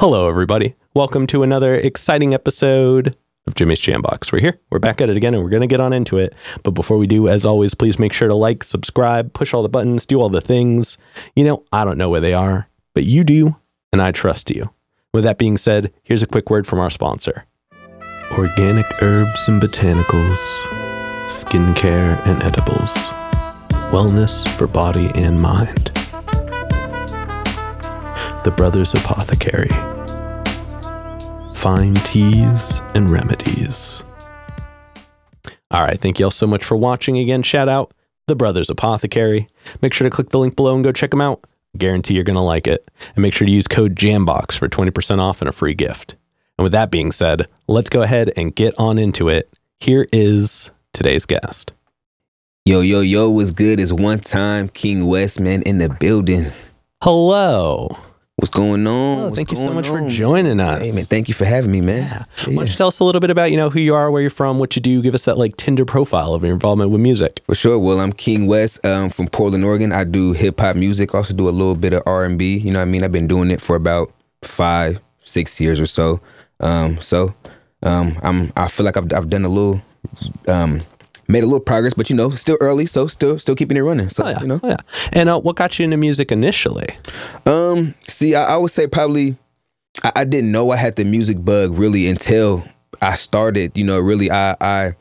Hello, everybody. Welcome to another exciting episode of Jimmy's Jambox. We're back at it again, and we're going to get on into it. But before we do, as always, please make sure to like, subscribe, push all the buttons, do all the things. You know, I don't know where they are, but you do, and I trust you. With that being said, here's a quick word from our sponsor. Organic herbs and botanicals, skincare and edibles, wellness for body and mind. The Brothers Apothecary. Fine teas and remedies. All right, thank you all so much for watching. Again, shout out The Brothers Apothecary. Make sure to click the link below and go check them out. Guarantee you're going to like it. And make sure to use code JAMBOX for 20% off and a free gift. And with that being said, let's go ahead and get on into it. Here is today's guest. Yo, what's good? It's one time King Wess, man, in the building. Hello. What's going on? Oh, thank you so much for joining us. Hey, man, thank you for having me, man. Yeah. Why don't you tell us a little bit about, who you are, where you're from, what you do, give us that like Tinder profile of your involvement with music. For sure. Well, I'm King Wess from Portland, Oregon. I do hip hop music, also do a little bit of R&B. You know what I mean? I've been doing it for about 5-6 years or so. I feel like I've done a little, made a little progress, but still early, so still keeping it running. So, And what got you into music initially? See, I would say probably I didn't know I had the music bug really until I started. Really, I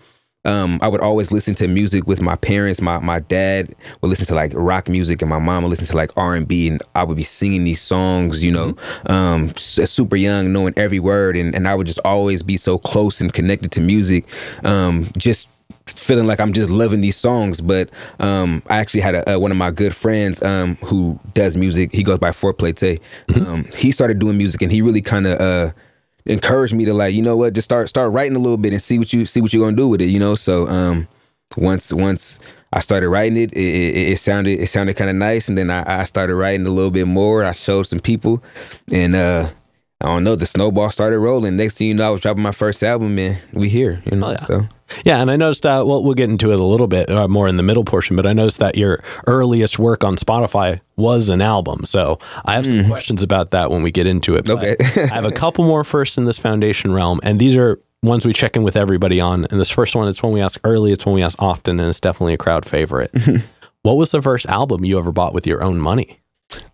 would always listen to music with my parents. My dad would listen to like rock music, and my mom would listen to like R&B, and I would be singing these songs, super young, knowing every word, and I would just always be so close and connected to music, just feeling like I'm just loving these songs. But I actually had one of my good friends who does music. He goes by popai.pro. He started doing music, and he really kind of encouraged me to, like, just start writing a little bit and see what you're gonna do with it. So once I started writing it, it sounded kind of nice, and then I started writing a little bit more. I showed some people, and I don't know, the snowball started rolling. Next thing you know, I was dropping my first album, and we here. So. Yeah, and I noticed, we'll get into it a little bit more in the middle portion, but I noticed that your earliest work on Spotify was an album. So I have some questions about that when we get into it. Okay. I have a couple more first in this foundation realm, and these are ones we check in with everybody on. And this first one, it's one we ask early, it's one we ask often, and it's definitely a crowd favorite. What was the first album you ever bought with your own money?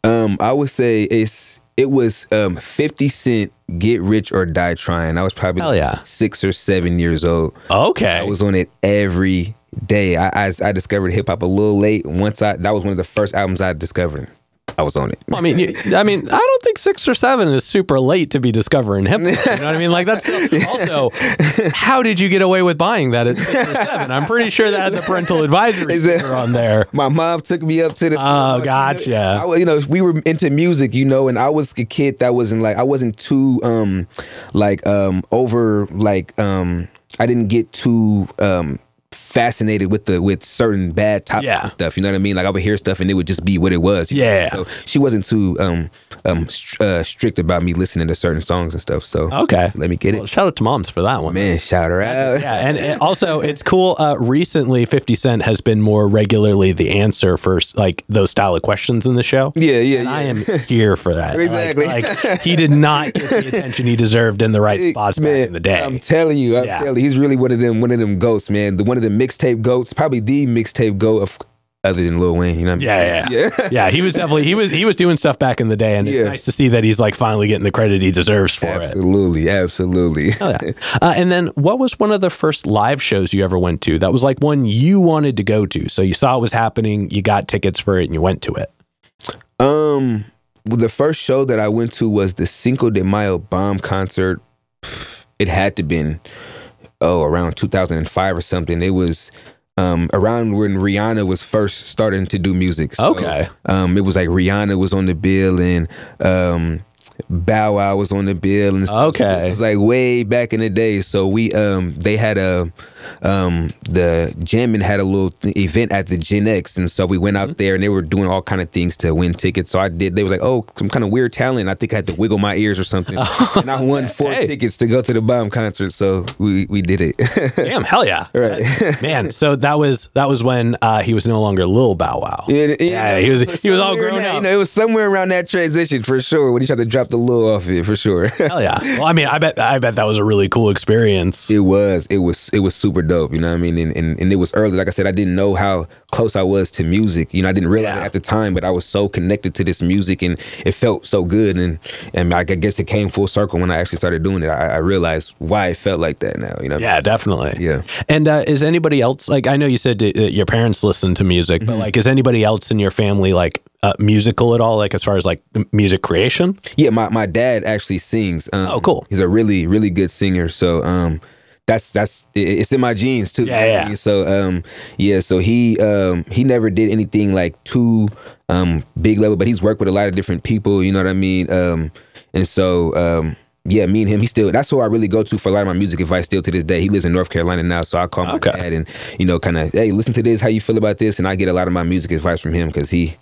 I would say it was 50 Cent, Get Rich or Die Trying. I was probably 6 or 7 years old. Okay. I was on it every day. I discovered hip hop a little late. That was one of the first albums I discovered. I was on it. I mean, I don't think 6 or 7 is super late to be discovering hip hop. You know what I mean? Like, that's also, how did you get away with buying that at 6 or 7? I'm pretty sure that had the parental advisory sticker on there. My mom took me up to the. Oh, gotcha. We were into music, and I was a kid that wasn't like, I wasn't too I didn't get too fascinated with certain bad topics and stuff. You know what I mean? Like, I would hear stuff and it would just be what it was. Yeah. So she wasn't too strict about me listening to certain songs and stuff. So let me get it. Shout out to moms for that one. Man, shout her out. Yeah, and also it's cool. Recently, 50 Cent has been more regularly the answer for like those style of questions in the show. Yeah. I am here for that. Exactly. Like he did not get the attention he deserved in the right spots back in the day. I'm telling you, he's really one of them goats, man. One of the mixtape goats, probably the mixtape goat other than Lil Wayne. You know what I mean? Yeah. He was definitely he was doing stuff back in the day, and it's nice to see that he's like finally getting the credit he deserves for it. Absolutely. Oh, yeah. And then, what was one of the first live shows you ever went to that was like one you wanted to go to? So you saw it was happening, you got tickets for it, and you went to it. The first show that I went to was the Cinco de Mayo Bomb concert. It had to been around 2005 or something. It was around when Rihanna was first starting to do music. So, it was like Rihanna was on the bill, and Bow Wow was on the bill, and it was like way back in the day. So we they had the Jammin had a little event at the Gen X, and so we went out there, and they were doing all kind of things to win tickets. So I did. They was like, "Oh, some kind of weird talent." I think I had to wiggle my ears or something, and I won 4 tickets to go to the Bomb concert. So we did it. Damn, hell yeah, right, man. So that was when he was no longer Lil Bow Wow. Yeah, he was all grown up. It was somewhere around that transition for sure when he tried to drop the Lil off it for sure. Hell yeah. Well, I mean, I bet that was a really cool experience. It was super dope. You know what I mean? And it was early. Like I said, I didn't know how close I was to music. You know, I didn't realize it at the time, but I was so connected to this music, and it felt so good. And I guess it came full circle when I actually started doing it. I realized why it felt like that now. You know? Yeah, definitely. Yeah. And is anybody else, like, I know you said your parents listen to music, but like, is anybody else in your family like musical at all? Like as far as like music creation? Yeah, my dad actually sings. Oh, cool. He's a really, really good singer. So that's it's in my genes too. Yeah. So so he never did anything like too big level, but he's worked with a lot of different people. You know what I mean? And so yeah, me and him, that's who I really go to for a lot of my music advice still to this day. He lives in North Carolina now, so I call my dad and, you know, kind of, hey, listen to this, how you feel about this? And I get a lot of my music advice from him because he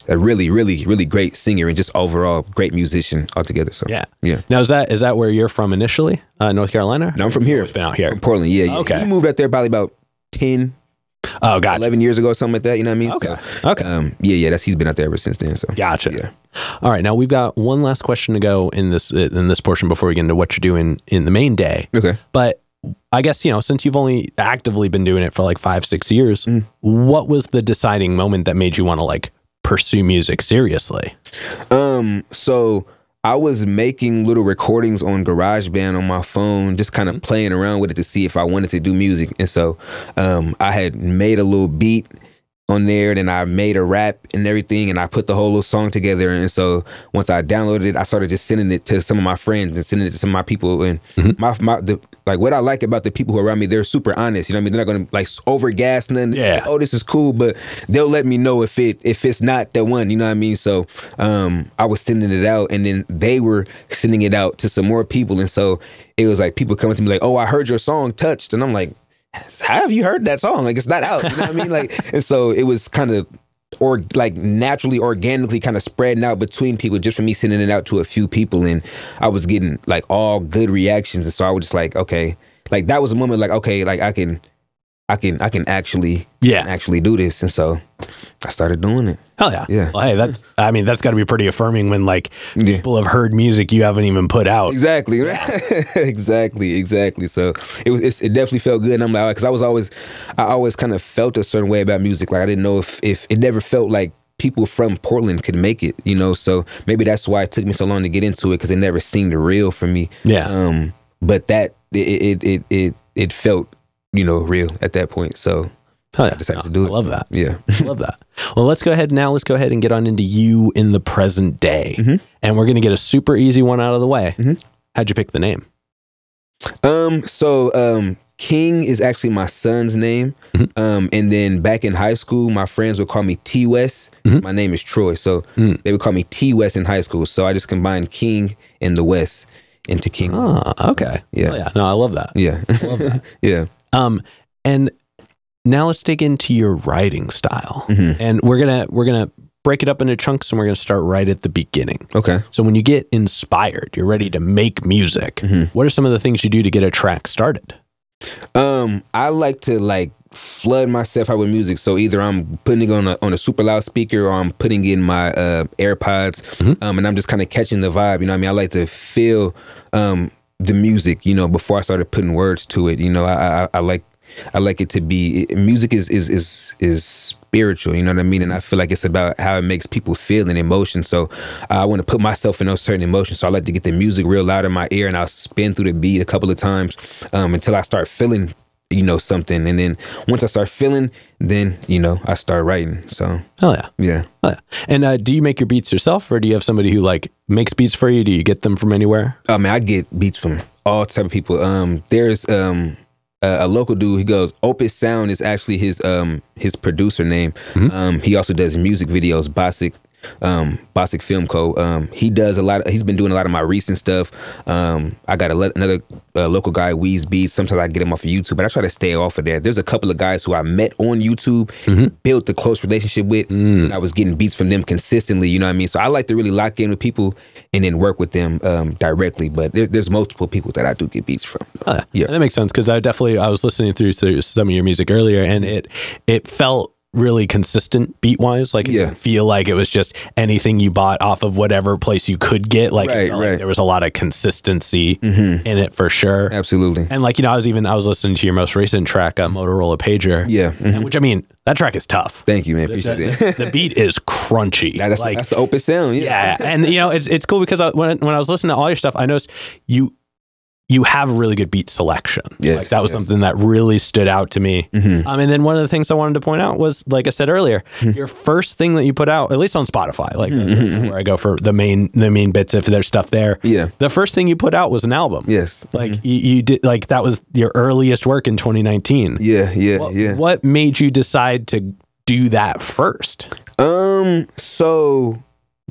a really, really, really great singer and just overall great musician altogether. So yeah. Now is that where you're from initially? North Carolina? No, I'm from here. It's been out here. From Portland, yeah. Okay. He moved out there probably about 10, 11 years ago or something like that. You know what I mean? Okay. So, okay. He's been out there ever since then. So gotcha. Yeah. All right. Now we've got one last question to go in this portion before we get into what you're doing in the main day. Okay. But I guess, you know, since you've only actively been doing it for like 5-6 years, what was the deciding moment that made you want to like pursue music seriously? So I was making little recordings on GarageBand on my phone, just kind of playing around with it to see if I wanted to do music. And so I had made a little beat on there, then I made a rap and everything, and I put the whole little song together. And so once I downloaded it, I started just sending it to some of my friends and sending it to some of my people. And like what I like about the people who are around me, they're super honest. You know what I mean? They're not gonna like overgas nothing. Yeah. Like, oh, this is cool, but they'll let me know if it's not the one. You know what I mean? So I was sending it out, and then they were sending it out to some more people. And so it was like people coming to me like, "Oh, I heard your song Touched," and I'm like, how have you heard that song? Like, it's not out. You know what I mean? Like, and so it was kind of naturally, organically kind of spreading out between people just from me sending it out to a few people. And I was getting like all good reactions. And so I was just like, okay, like that was a moment like, okay, like I can actually do this. And so I started doing it. Hell yeah. Yeah. Well, hey, that's got to be pretty affirming when like people have heard music you haven't even put out. Exactly. Exactly. So it definitely felt good. And I'm like, because I always kind of felt a certain way about music. Like I didn't know if it never felt like people from Portland could make it, you know? So maybe that's why it took me so long to get into it, because it never seemed real for me. Yeah. But that it felt, you know, real at that point. So I decided to do it. I love that. Yeah. I love that. Well, let's go ahead and get on into you in the present day. And we're going to get a super easy one out of the way. How'd you pick the name? So King is actually my son's name. And then back in high school, my friends would call me T Wess. My name is Troy. So they would call me T Wess in high school. So I just combined King and the Wess into King. Oh, okay. Yeah. Oh, yeah. No, I love that. Yeah. I love that. Yeah. And now let's dig into your writing style. And we're gonna break it up into chunks, and we're gonna start right at the beginning. Okay. So when you get inspired, you're ready to make music. What are some of the things you do to get a track started? I like to flood myself out with music. So either I'm putting it on a super loudspeaker, or I'm putting in my AirPods, and I'm just kind of catching the vibe. You know what I mean? I like to feel the music, you know, before I started putting words to it. You know, I like it to be, music is spiritual, you know what I mean? And I feel like it's about how it makes people feel and emotion. So I want to put myself in those certain emotions. So I like to get the music real loud in my ear, and I'll spin through the beat a couple of times until I start feeling, you know, something. And then once I start feeling, then, you know, I start writing. So. Oh yeah. Yeah. Oh, yeah. And do you make your beats yourself, or do you have somebody who like makes beats for you? Do you get them from anywhere? I mean, I get beats from all type of people. There's a local dude. He goes, Opus Sound is actually his producer name. He also does music videos, Basic. Bosick Film Co. He does a lot. He's been doing a lot of my recent stuff. I got another local guy, Weez Beats. Sometimes I get him off of YouTube, but I try to stay off of there. There's a couple of guys who I met on YouTube, built a close relationship with, and I was getting beats from them consistently. You know what I mean? So I like to really lock in with people and then work with them directly. But there's multiple people that I do get beats from. Yeah, that makes sense, because I was listening through some of your music earlier, and it felt really consistent beat wise. Like, it didn't feel like it was just anything you bought off of whatever place you could get. Like, it felt like there was a lot of consistency in it for sure. Absolutely. And like, I was listening to your most recent track, Motorola Pager. Yeah. And which, I mean, that track is tough. Thank you, man. Appreciate it. The beat is crunchy. That's the open sound. Yeah. And it's cool because when I was listening to all your stuff, I noticed you have a really good beat selection. Yes, like, that was something that really stood out to me. And then one of the things I wanted to point out was, like I said earlier, your first thing that you put out, at least on Spotify, like where I go for the main bits, if there's stuff there. Yeah. The first thing you put out was an album. Yes. Like, you did, like, that was your earliest work in 2019. Yeah. What made you decide to do that first? So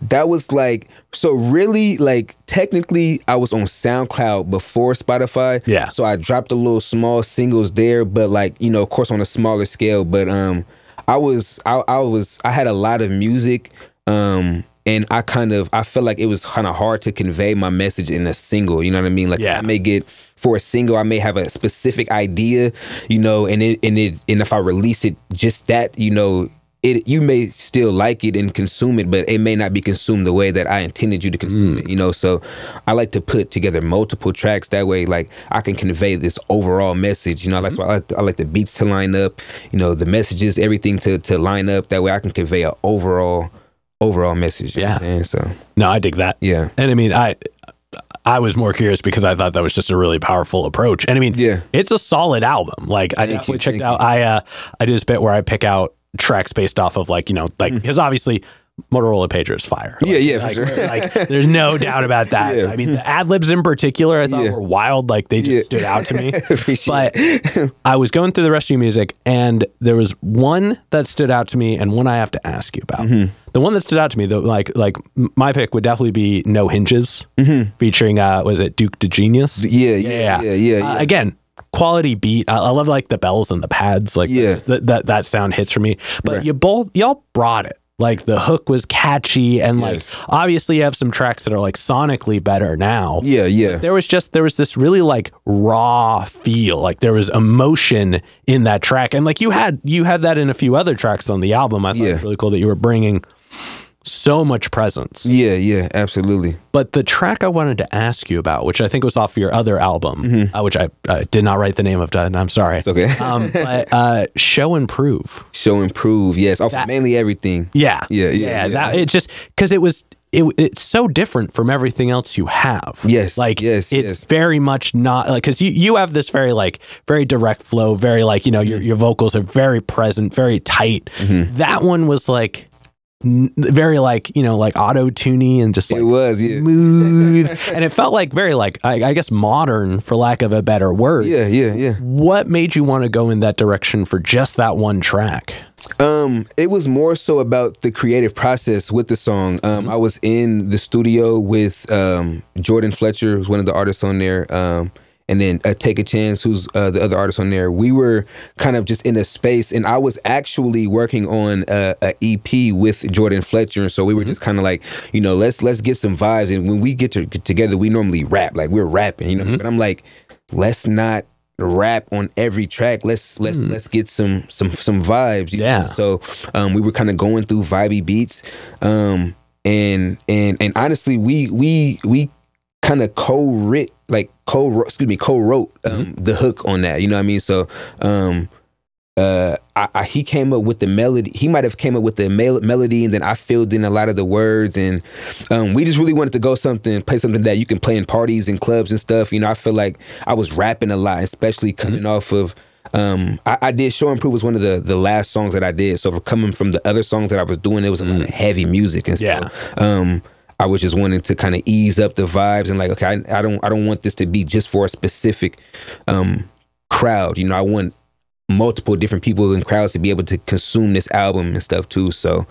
that was like, so really, like, technically I was on SoundCloud before Spotify. Yeah. So I dropped a little small singles there, but like, of course on a smaller scale. But I had a lot of music. And I felt like it was kind of hard to convey my message in a single. You know what I mean? Like, I may get, for a single, I may have a specific idea, and if I release it just that, you may still like it and consume it, but it may not be consumed the way that I intended you to consume it, So I like to put together multiple tracks. That way, like, I can convey this overall message. I like the beats to line up, the messages, everything to line up. That way I can convey an overall message. So no, I dig that. Yeah. And I mean, I was more curious because I thought that was just a really powerful approach. And I mean, it's a solid album. Like, I definitely checked out. I do this bit where I pick out tracks based off of, like, because obviously Motorola Pager is fire. For sure. Like, there's no doubt about that. I mean, the ad libs in particular, I thought were wild. Like, they just stood out to me. But I was going through the rest of your music, and there was one that stood out to me, and one I have to ask you about. The one that stood out to me, though, like my pick would definitely be No Hinges, featuring was it Duke the Genius? Yeah. Again, quality beat. I love, like, the bells and the pads. Like, that sound hits for me. But y'all brought it. Like, the hook was catchy, and like, obviously you have some tracks that are, like, sonically better now. But there was this really, like, raw feel. Like, there was emotion in that track, and like, you had that in a few other tracks on the album. I thought it was really cool that you were bringing so much presence. Yeah, absolutely. But the track I wanted to ask you about, which I think was off your other album, which I did not write the name of, and I'm sorry. It's okay. But Show and Prove. Show and Prove, yes. Off Mainly Everything. Yeah. That, it just, because it's so different from everything else you have. It's very much not, like, because you have this very, like, very direct flow, very, like, your vocals are very present, very tight. That one was like very, like, like auto-tuney and just, like, it was smooth. And it felt like very, like, I guess modern, for lack of a better word. Yeah. What made you want to go in that direction for just that one track? It was more so about the creative process with the song. I was in the studio with Jordan Fletcher, who's one of the artists on there, and then Take a Chance, who's the other artist on there. We were kind of just in a space, and I was actually working on a EP with Jordan Fletcher, and so we were just kind of like, let's get some vibes. And when we get together, we normally rap, like, we're rapping, But I'm like, let's not rap on every track. Let's get some vibes. So we were kind of going through vibey beats, and honestly, we kind of co-wrote the hook on that. You know what I mean? So he came up with the melody. He might have came up with the melody, and then I filled in a lot of the words. And we just really wanted to play something that you can play in parties and clubs and stuff. I feel like I was rapping a lot, especially coming off of. I did Show and Prove was one of the last songs that I did. So for coming from the other songs that I was doing, it was a lot of heavy music and stuff. I was just wanting to kind of ease up the vibes and, like, okay, I don't want this to be just for a specific crowd. I want multiple different people in crowds to be able to consume this album and stuff too. So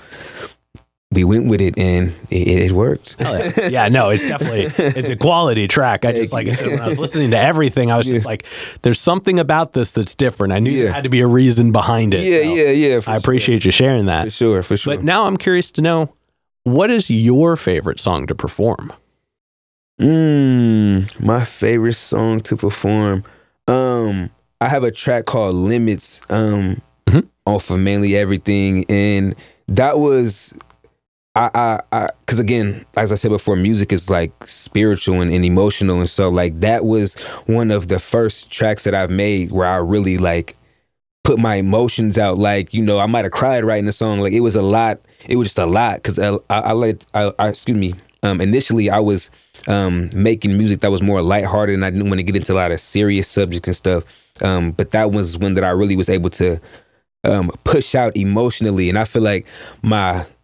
we went with it, and it worked. Yeah, no, it's definitely, it's a quality track. I just, like I said, when I was listening to everything, I was just like, there's something about this that's different. I knew there had to be a reason behind it. Yeah. I appreciate you sharing that. For sure. But now I'm curious to know, what is your favorite song to perform? My favorite song to perform. I have a track called Limits off of Mainly Everything, and that was because again, as I said before, music is like spiritual and emotional, and so like that was one of the first tracks that I've made where I really like put my emotions out. Like, you know, I might have cried writing the song. Like, it was a lot. It was just a lot because initially I was making music that was more lighthearted, and I didn't want to get into a lot of serious subjects and stuff. But that was one that I really was able to push out emotionally, and I feel like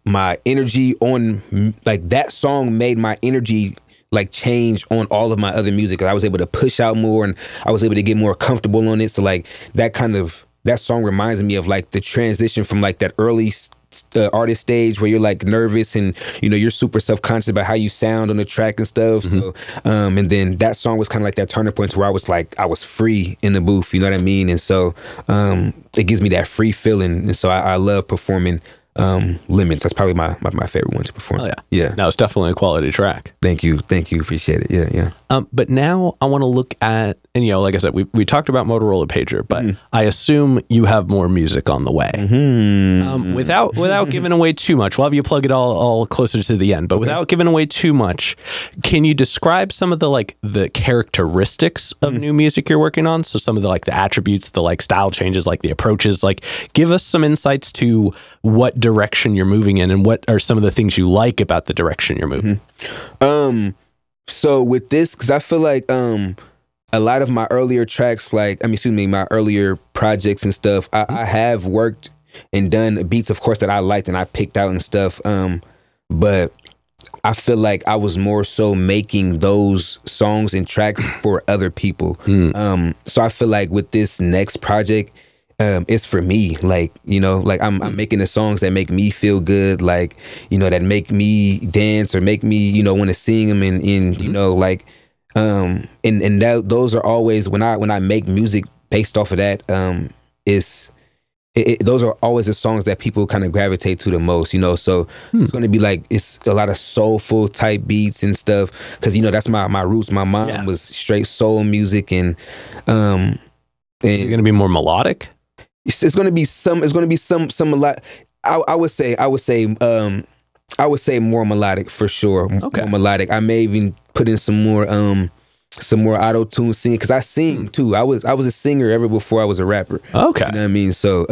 my energy on like that song made my energy like change on all of my other music. I was able to push out more, and I was able to get more comfortable on it. So like that song reminds me of like the transition from like that early artist stage where you're like nervous and, you know, you're super self-conscious about how you sound on the track and stuff. So and then that song was kind of like that turning point where I was like, I was free in the booth, you know what I mean? And so it gives me that free feeling, and so I love performing Limits. That's probably my favorite one to perform. Oh yeah. No, it's definitely a quality track. Thank you, appreciate it. Yeah. But now I want to look at, and you know, like I said, we talked about Motorola Pager, but I assume you have more music on the way. Without giving away too much, we'll have you plug it all closer to the end, but without giving away too much, can you describe some of the characteristics of new music you're working on? So some of the attributes, the style changes, like the approaches, like give us some insights to what direction you're moving in, and what are some of the things you like about the direction you're moving. So with this, because I feel like a lot of my earlier tracks, my earlier projects and stuff, I have worked and done beats, of course, that I liked and I picked out and stuff. But I feel like I was more so making those songs and tracks for other people. So I feel like with this next project, it's for me, like, you know, like I'm making the songs that make me feel good, like, you know, that make me dance or make me, you know, want to sing them, and you know, like, and those are always, when I make music based off of that, those are always the songs that people kind of gravitate to the most, you know. So it's going to be like, it's a lot of soulful type beats and stuff, because, you know, that's my roots. My mom was straight soul music, and you're going to be more melodic. It's going to be some a lot. I would say more melodic for sure. Okay. More melodic. I may even put in some more auto-tune singing, because I sing too. I was a singer ever before I was a rapper. Okay. You know what I mean? So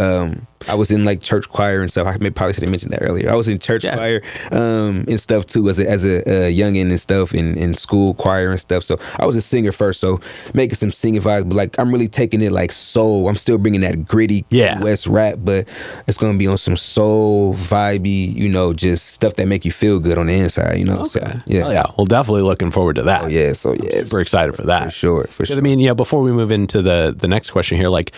I was in like church choir and stuff. I probably should have mentioned that earlier. I was in church choir and stuff too, as a youngin' and stuff, in school choir and stuff. So I was a singer first, so making some singing vibes, but like I'm really taking it like soul. I'm still bringing that gritty West rap, but it's gonna be on some soul vibey, you know, just stuff that make you feel good on the inside, you know. Okay. So, yeah. Oh, yeah. Well, definitely looking forward to that. Oh, yeah. So I'm super excited for that. For sure. I mean, yeah. Before we move into the next question here, like,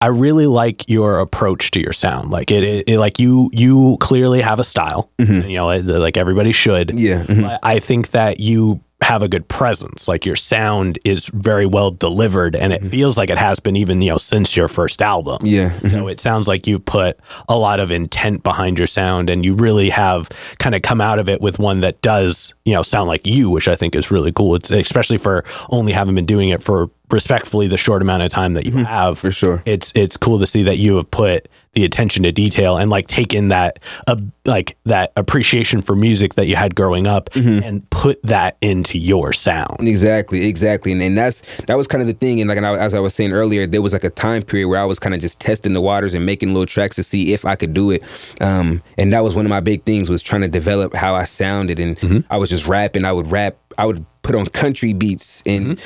I really like your approach to your sound. Like it like you clearly have a style, you know, like everybody should. Yeah. But I think that you have a good presence. Like your sound is very well delivered, and it feels like it has been even, you know, since your first album. Yeah. So it sounds like you've put a lot of intent behind your sound, and you really have kind of come out of it with one that does, you know, sound like you, which I think is really cool. It's especially for only having been doing it for respectfully the short amount of time that you have. For sure. It's cool to see that you have put the attention to detail and like taken that like that appreciation for music that you had growing up and put that into your sound. Exactly. And that was kind of the thing. And like, as I was saying earlier, there was like a time period where I was kind of just testing the waters and making little tracks to see if I could do it. And that was one of my big things, was trying to develop how I sounded. And I was just rapping. I would put on country beats and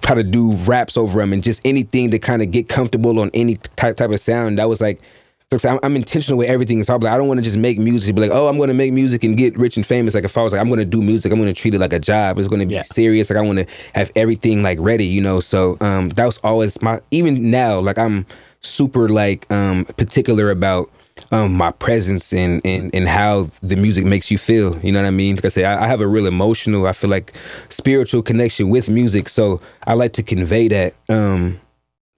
try to do raps over them, and just anything to kind of get comfortable on any type of sound. That was like, I'm intentional with everything. So I'm like, I don't want to just make music, be like, oh, I'm going to make music and get rich and famous. Like if I was like, I'm going to do music, I'm going to treat it like a job. It's going to be serious. Like I want to have everything like ready, you know? So that was always even now, like I'm super like particular about my presence and how the music makes you feel. You know what I mean? Like I say, I have a real emotional, I feel like spiritual connection with music. So I like to convey that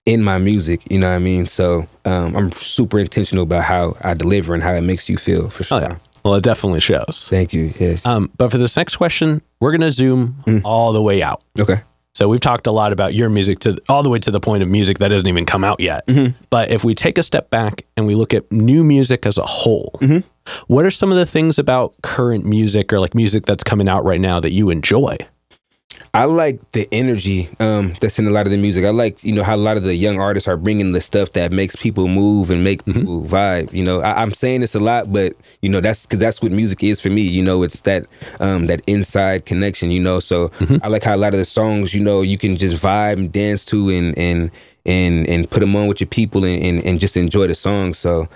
in my music. You know what I mean? So I'm super intentional about how I deliver and how it makes you feel, for sure. Oh, yeah. Well, it definitely shows. Thank you. Yes. But for this next question, we're going to zoom all the way out. Okay. So we've talked a lot about your music all the way to the point of music that hasn't even come out yet. But if we take a step back and we look at new music as a whole, what are some of the things about current music or like music that's coming out right now that you enjoy? I like the energy that's in a lot of the music. I like, you know, how a lot of the young artists are bringing the stuff that makes people move and make people vibe. You know, I'm saying this a lot, but, you know, that's because that's what music is for me. You know, it's that that inside connection, you know. So I like how a lot of the songs, you know, you can just vibe and dance to and put them on with your people and just enjoy the song. So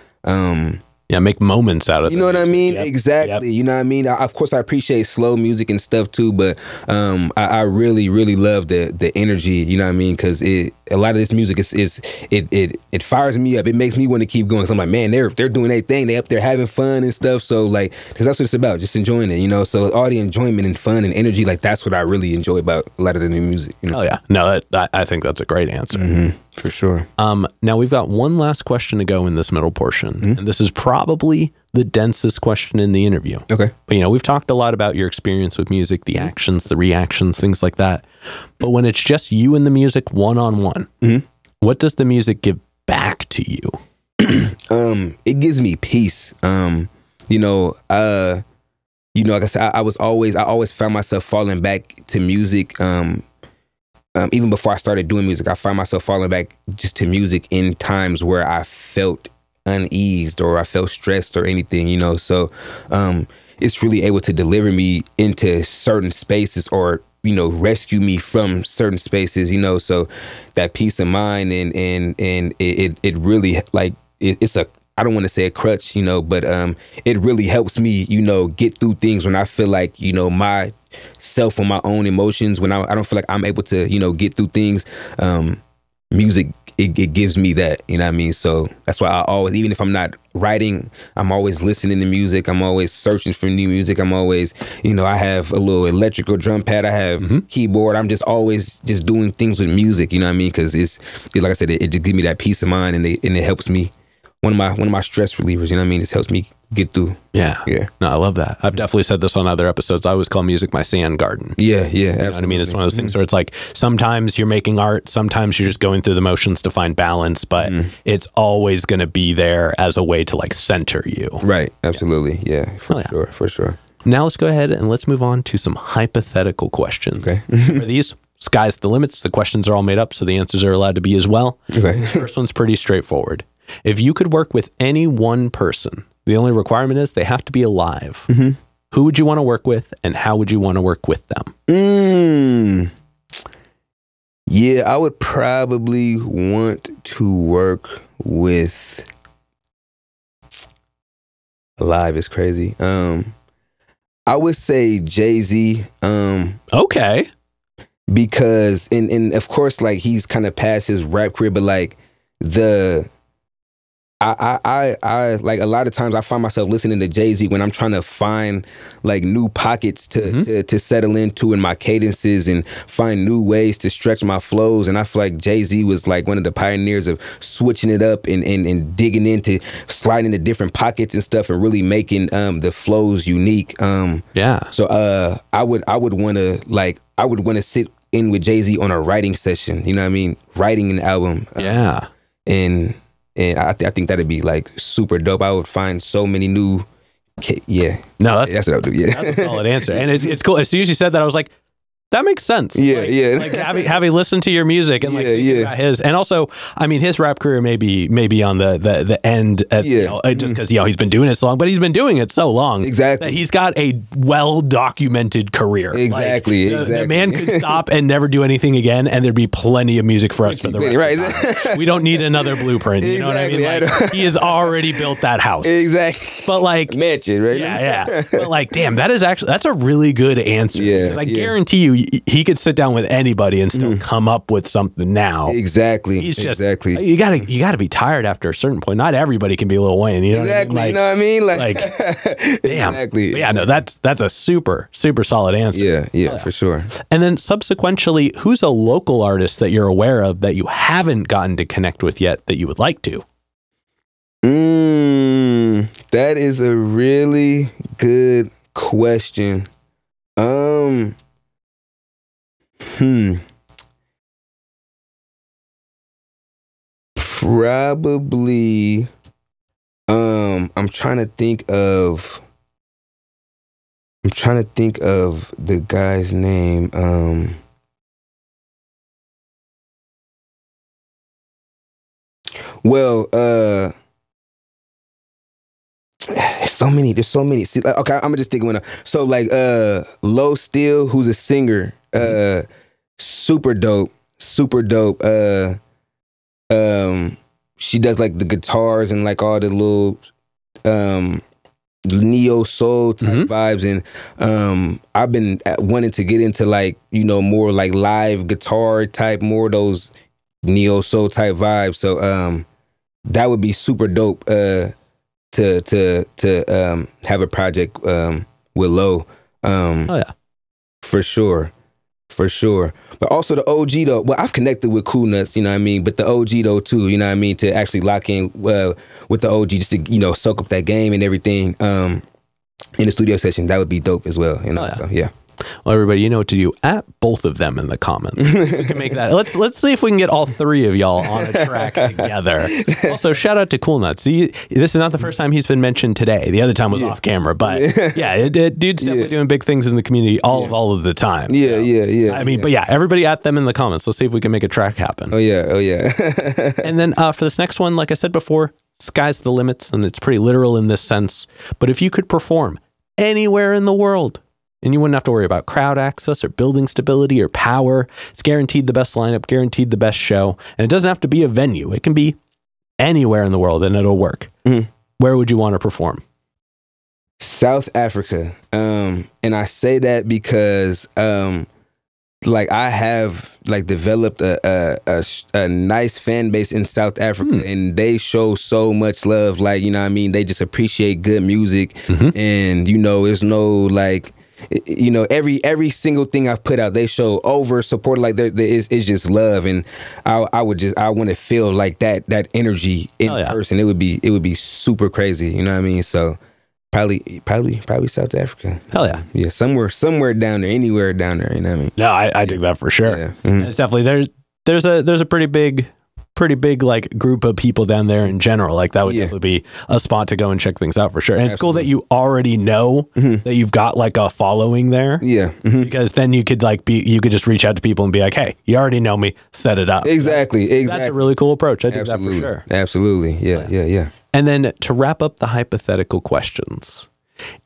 yeah, make moments out of it. You know what I mean? Yep. Exactly. Yep. You know what I mean? Of course, I appreciate slow music and stuff too, but I really, really love the energy. You know what I mean? Because a lot of this music it fires me up. It makes me want to keep going. So I'm like, man, they're doing their thing. They up there having fun and stuff. So like, because that's what it's about, just enjoying it. You know, so all the enjoyment and fun and energy, like that's what I really enjoy about a lot of the new music. You know? Oh yeah, no, I think that's a great answer. For sure. Now we've got one last question to go in this middle portion, and this is probably the densest question in the interview. Okay. But, you know, we've talked a lot about your experience with music, the actions, the reactions, things like that. But when it's just you and the music one-on-one, what does the music give back to you? It gives me peace. You know, like I said, I always found myself falling back to music. Even before I started doing music, I find myself falling back just to music in times where I felt uneased or I felt stressed or anything, you know. So it's really able to deliver me into certain spaces or, you know, rescue me from certain spaces, you know. So that peace of mind and it really, like, it's a, I don't want to say a crutch, you know, but it really helps me, you know, get through things when I feel like, you know, my self or my own emotions, when I don't feel like I'm able to, you know, get through things. Music, it gives me that, you know what I mean? So that's why I always, even if I'm not writing, I'm always listening to music. I'm always searching for new music. I'm always, you know, I have a little electrical drum pad. I have keyboard. I'm just always just doing things with music, you know what I mean? Because it's like I said, it just gives me that peace of mind and it helps me. One of my stress relievers, you know what I mean? It helps me get through. Yeah. No, I love that. I've definitely said this on other episodes. I always call music my sand garden. Yeah. You know what I mean? It's one of those things where it's like, sometimes you're making art, sometimes you're just going through the motions to find balance, but it's always going to be there as a way to like center you. Right. Absolutely. Yeah. For sure. Now let's go ahead and let's move on to some hypothetical questions. Okay. For these, sky's the limits. The questions are all made up, so the answers are allowed to be as well. Okay. The first one's pretty straightforward. If you could work with any one person, the only requirement is they have to be alive. Who would you want to work with and how would you want to work with them? Yeah, I would probably want to work with alive is crazy. I would say Jay-Z. Okay. Because and of course, like, he's kind of past his rap career, but like I like a lot of times I find myself listening to Jay-Z when I'm trying to find like new pockets to settle into in my cadences and find new ways to stretch my flows. And I feel like Jay-Z was like one of the pioneers of switching it up and digging into sliding into different pockets and stuff and really making the flows unique. So I would want to sit in with Jay-Z on a writing session, you know what I mean? Writing an album. And I think that'd be like super dope. I would find so many new, No, that's what I would do. Yeah, that's a solid answer, and it's cool. As soon as you said that, I was like, that makes sense. Like having listened to your music and like about his, and also, I mean, his rap career may be on the end, you know, just because he's been doing it so long, but he's been doing it so long that he's got a well documented career. Exactly. The man could stop and never do anything again, and there'd be plenty of music for us for the rest of the time. We don't need another blueprint. You know what I mean? Like, he has already built that house. Exactly. But like mansion, right? Yeah. But like, damn, that's a really good answer. Because I guarantee you, he could sit down with anybody and still come up with something now. Exactly. He's just, you gotta be tired after a certain point. Not everybody can be Lil Wayne. You know exactly. What I mean? Like damn. Exactly. But yeah, no, that's a super solid answer. Yeah, for sure. And then subsequently, who's a local artist that you're aware of that you haven't gotten to connect with yet that you would like to? That is a really good question. Probably. I'm trying to think of the guy's name. There's so many. See, okay, I'm gonna just think of one. So like Low Steel, who's a singer, super dope. She does like the guitars and like all the little neo soul type vibes, and I've been wanting to get into like, you know, more like live guitar type, more of those neo soul type vibes. So that would be super dope to have a project with Low. Oh yeah, for sure. But also the OG though. Well, I've connected with Cool Nuts, you know what I mean. But the OG though too, you know what I mean. To actually lock in with the OG, just to, you know, soak up that game and everything in the studio session, that would be dope as well. You know, so yeah. Well, everybody, you know what to do. At both of them in the comments. We can make that. Let's see if we can get all three of y'all on a track together. Also, shout out to Cool Nuts. This is not the first time he's been mentioned today. The other time was off camera, but yeah, dude's definitely doing big things in the community all of the time. Yeah. I mean, but yeah, everybody at them in the comments. Let's see if we can make a track happen. Oh yeah. And then for this next one, like I said before, sky's the limits, and it's pretty literal in this sense. But if you could perform anywhere in the world, and you wouldn't have to worry about crowd access or building stability or power. It's guaranteed the best lineup, guaranteed the best show. And it doesn't have to be a venue. It can be anywhere in the world and it'll work. Where would you want to perform? South Africa. And I say that because like I have like developed a nice fan base in South Africa, and they show so much love. Like, you know what I mean? They just appreciate good music. And, you know, there's no like, you know, every single thing I've put out, they show over support. Like it's just love, and I want to feel like that energy in person. It would be super crazy. You know what I mean? So probably South Africa. Hell yeah, yeah, somewhere down there, anywhere down there. You know what I mean? No, I dig that for sure. Yeah. It's definitely there's a pretty big like group of people down there in general. Like that would definitely be a spot to go and check things out for sure. And it's cool that you already know that you've got like a following there. Yeah. Because then you could just reach out to people and be like, hey, you already know me, set it up. Exactly. That's a really cool approach. I think that for sure. Absolutely. Yeah. And then to wrap up the hypothetical questions,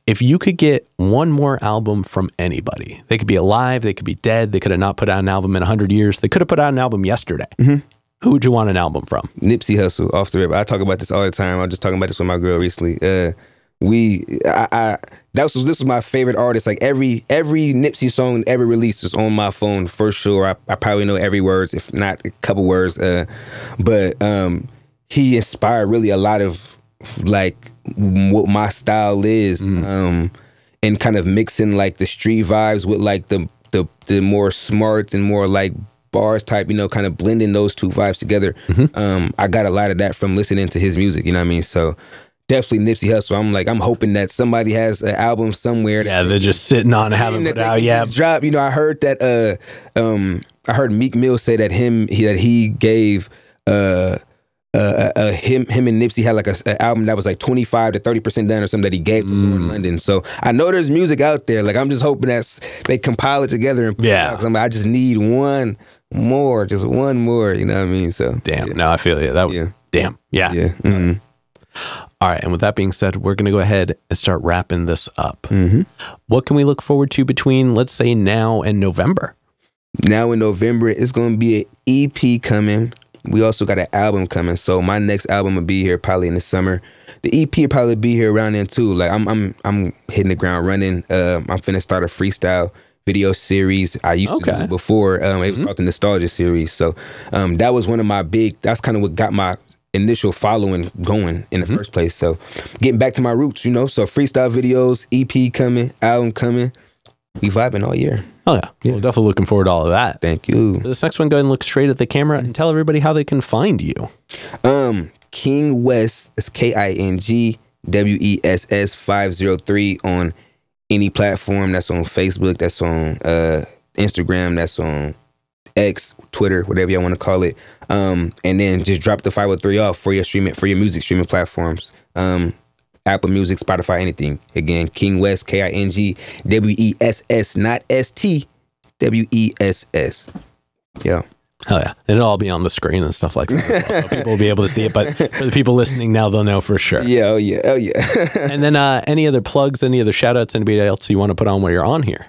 if you could get one more album from anybody, they could be alive, they could be dead, they could have not put out an album in 100 years, they could have put out an album yesterday. Who would you want an album from? Nipsey Hussle, off the rip. I talk about this all the time. I was just talking about this with my girl recently. This was my favorite artist. Like every Nipsey song ever released is on my phone for sure. I probably know every word, if not a couple words. But he inspired really a lot of like what my style is, and kind of mixing like the street vibes with like the more smarts and more like bars type, you know, kind of blending those two vibes together. I got a lot of that from listening to his music, you know what I mean? So definitely Nipsey Hussle. I'm hoping that somebody has an album somewhere. Yeah, they're just sitting on and haven't put out yet. Drop. You know, I heard that I heard Meek Mill say that he gave him and Nipsey had like an album that was like 25 to 30% done or something that he gave to Lauren London. So I know there's music out there. Like I'm just hoping that they compile it together and put it out. I just need one more, you know what I mean? So damn, no, I feel you. That would, damn, yeah. All right, and with that being said, we're gonna go ahead and start wrapping this up. What can we look forward to between, let's say, now and November? Now in November, it's gonna be an EP coming. We also got an album coming. So my next album will be here probably in the summer. The EP will probably be here around then too. Like I'm hitting the ground running. I'm finna start a freestyle video series I used to do before. It was called the Nostalgia series. So that was one of my that's kind of what got my initial following going in the first place. So getting back to my roots, you know, so freestyle videos, EP coming, album coming. We vibing all year. Oh yeah. Well, definitely looking forward to all of that. Thank you. For this next one, go ahead and look straight at the camera and tell everybody how they can find you. King Wess is KingWess 503 on any platform. That's on Facebook, that's on Instagram, that's on X, Twitter, whatever y'all want to call it. And then just drop the 503 off for your music streaming platforms. Apple Music, Spotify, anything. Again, King Wess, KingWess, not ST, WESS. Yeah. Oh yeah. And it'll all be on the screen and stuff like that as well, so people will be able to see it. But for the people listening now, they'll know for sure. Yeah, oh yeah. And then any other plugs, any other shout outs, anybody else you want to put on while you're on here?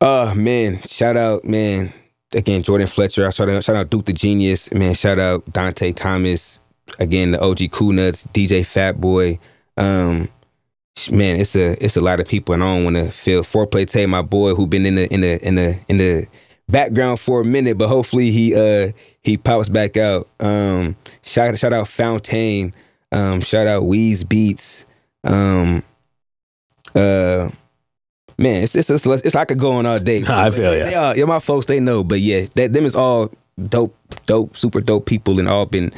Man, shout out, man. Again, Jordan Fletcher. Shout out Duke the Genius. Man, shout out Dante Thomas. Again, the OG Cool Nuts, DJ Fat Boy. Man, it's a lot of people, and I don't want to feel Foreplay Tay, my boy, who been in the background for a minute, but hopefully he pops back out. Shout out Fountain. Shout out Weez Beats. Man, it's I could go on all day. I feel you. Yeah, my folks, they know, but yeah, them is all dope, super dope people, and all been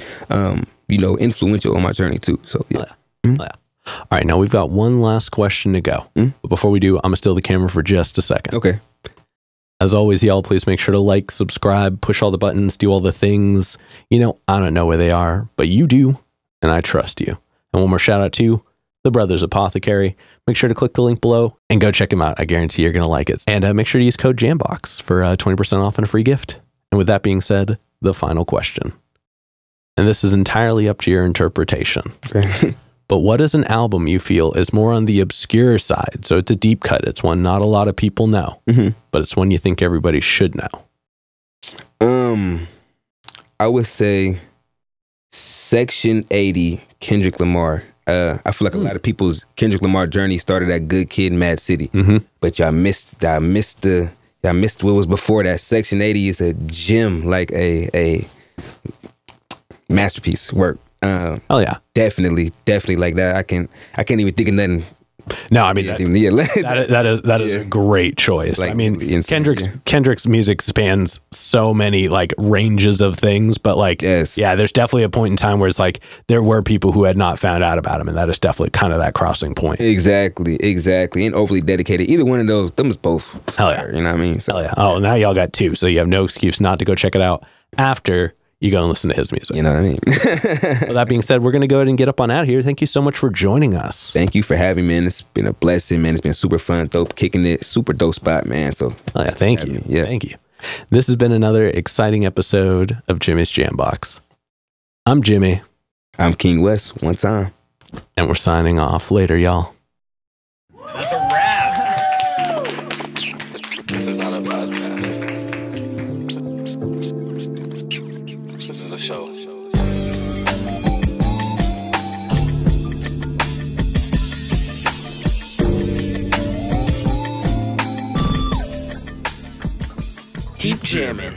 influential on my journey too. So yeah. Oh, yeah. All right, now we've got one last question to go. But before we do, I'm gonna steal the camera for just a second. Okay. As always, y'all, please make sure to like, subscribe, push all the buttons, do all the things. You know, I don't know where they are, but you do, and I trust you. And one more shout out to the Brothers Apothecary. Make sure to click the link below and go check them out. I guarantee you're gonna like it. And make sure to use code JAMBOX for 20% off and a free gift. And with that being said, the final question. And this is entirely up to your interpretation. Okay. But what is an album you feel is more on the obscure side? So it's a deep cut. It's one not a lot of people know, but it's one you think everybody should know. I would say Section 80, Kendrick Lamar. I feel like a lot of people's Kendrick Lamar journey started at Good Kid, Mad City, but y'all missed what was before that. Section 80 is a gem, like a masterpiece work. Oh yeah, definitely like that. I can't even think of nothing. No, I mean that is a great choice. Like, I mean, Kendrick's music spans so many like ranges of things, but like, yeah, there's definitely a point in time where it's like there were people who had not found out about him, and that is definitely kind of that crossing point. Exactly, and overly dedicated. Either one of those, them was both. Hell yeah, you know what I mean? So, hell yeah. Oh, now y'all got two, so you have no excuse not to go check it out after you go and listen to his music. You know what I mean? Well, that being said, we're going to go ahead and get up on out here. Thank you so much for joining us. Thank you for having me, man. It's been a blessing, man. It's been super fun, dope, kicking it, super dope spot, man. So, yeah, thank you. Yeah. Thank you. This has been another exciting episode of Jimmy's Jambox. I'm Jimmy. I'm King Wess, one time. And we're signing off. Later, y'all. That's a wrap. This is not a podcast. This is a show. Keep jamming.